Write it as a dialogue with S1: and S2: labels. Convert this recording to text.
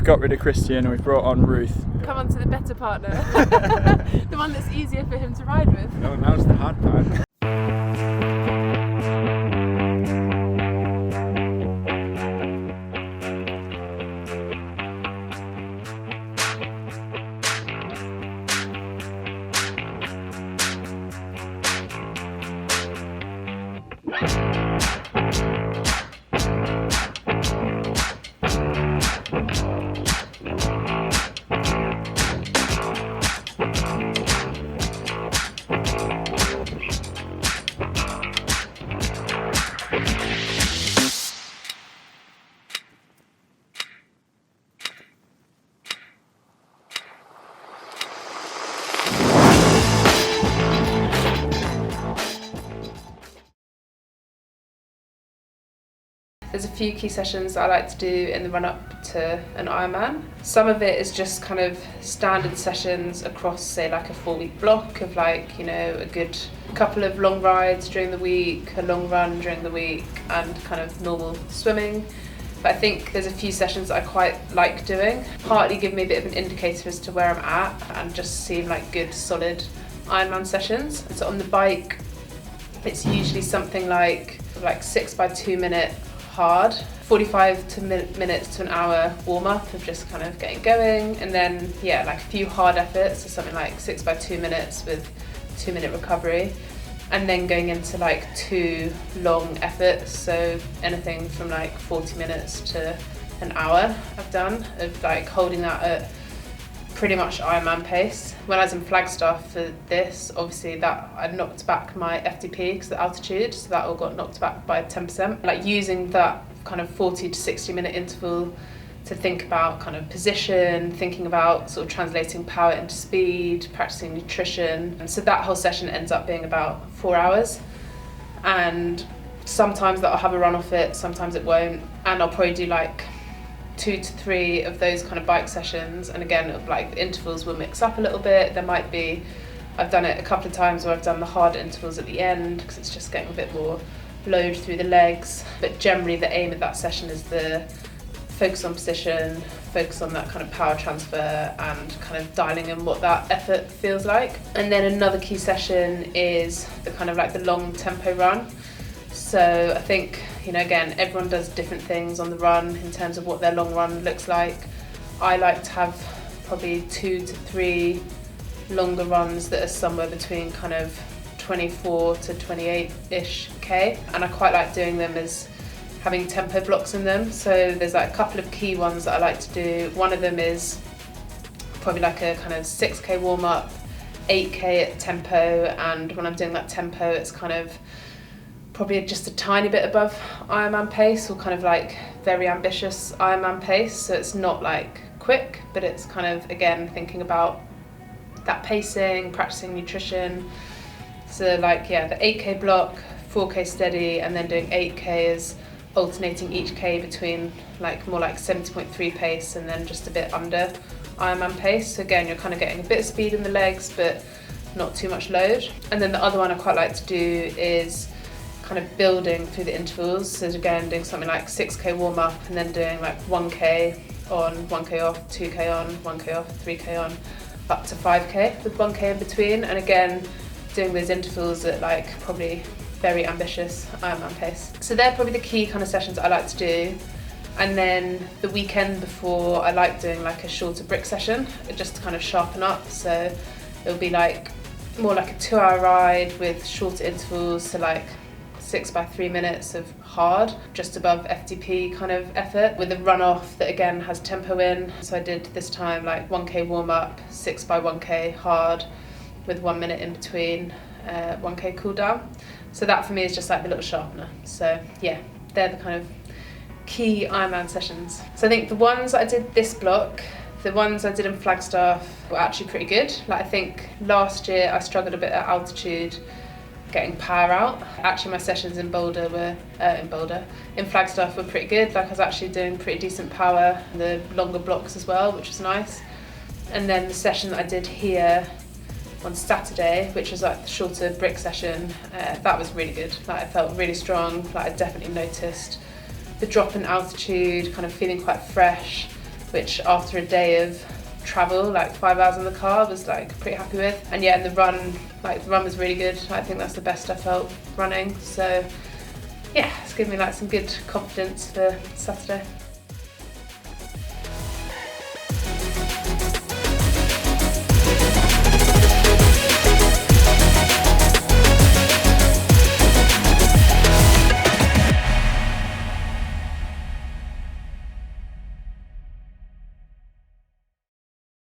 S1: got rid of Christian and we've brought on Ruth.
S2: Come on to the better partner. The one that's easier for him to ride with.
S1: No, now's the hard part.
S2: There's a few key sessions that I like to do in the run-up to an Ironman. Some of it is just kind of standard sessions across, say, like a 4-week block of like, you know, a good couple of long rides during the week, a long run during the week, and kind of normal swimming. But I think there's a few sessions that I quite like doing. Partly give me a bit of an indicator as to where I'm at and just seem like good, solid Ironman sessions. And so on the bike, it's usually something like 6 by 2 minute hard, 45 minutes to an hour warm up of just kind of getting going, and then like a few hard efforts, so something like 6 by 2 minutes with 2 minute recovery, and then going into like 2 long efforts, so anything from like 40 minutes to an hour I've done, of like holding that at pretty much Ironman pace. When I was in Flagstaff for this, obviously that I knocked back my FTP because of the altitude, so that all got knocked back by 10%. Like using that kind of 40 to 60 minute interval to think about kind of position, thinking about sort of translating power into speed, practicing nutrition. And so that whole session ends up being about 4 hours. And sometimes that'll have a run off it, sometimes it won't. And I'll probably do like 2 to 3 of those kind of bike sessions, and again like the intervals will mix up a little bit. There might be, I've done it a couple of times where I've done the hard intervals at the end because it's just getting a bit more load through the legs, but generally the aim of that session is the focus on position, focus on that kind of power transfer and kind of dialing in what that effort feels like. And then another key session is the kind of like the long tempo run. So I think, you know, again, everyone does different things on the run in terms of what their long run looks like. I like to have probably 2 to 3 longer runs that are somewhere between kind of 24 to 28-ish K. And I quite like doing them as having tempo blocks in them. So there's like a couple of key ones that I like to do. One of them is probably like a kind of 6K warm up, 8K at tempo. And when I'm doing that tempo, it's kind of probably just a tiny bit above Ironman pace, or kind of like very ambitious Ironman pace. So it's not like quick, but it's kind of, again, thinking about that pacing, practicing nutrition. So like, the 8K block, 4K steady, and then doing 8K is alternating each K between like more like 70.3 pace and then just a bit under Ironman pace. So again, you're kind of getting a bit of speed in the legs, but not too much load. And then the other one I quite like to do is kind of building through the intervals. So again, doing something like 6K warm up and then doing like 1K on, 1K off, 2K on, 1K off, 3K on, up to 5K with 1K in between. And again, doing those intervals at like probably very ambitious Ironman pace. So they're probably the key kind of sessions I like to do. And then the weekend before, I like doing like a shorter brick session just to kind of sharpen up. So it'll be like more like a 2-hour ride with shorter intervals, so like 6 by 3 minutes of hard, just above FTP kind of effort, with a run off that again has tempo in. So I did this time like 1K warm up, 6 by 1K hard, with 1 minute in between, 1K cool down. So that for me is just like the little sharpener. So yeah, they're the kind of key Ironman sessions. So I think the ones I did this block, the ones I did in Flagstaff were actually pretty good. Like I think last year I struggled a bit at altitude getting power out. Actually my sessions in Boulder were, in Flagstaff were pretty good. Like I was actually doing pretty decent power, the longer blocks as well, which was nice. And then the session that I did here on Saturday, which was like the shorter brick session, that was really good. Like I felt really strong. Like I definitely noticed the drop in altitude, kind of feeling quite fresh, which after a day of travel, like 5 hours in the car, was like pretty happy with. And yeah, and the run was really good. I think that's the best I felt running. So yeah, it's given me like some good confidence for Saturday.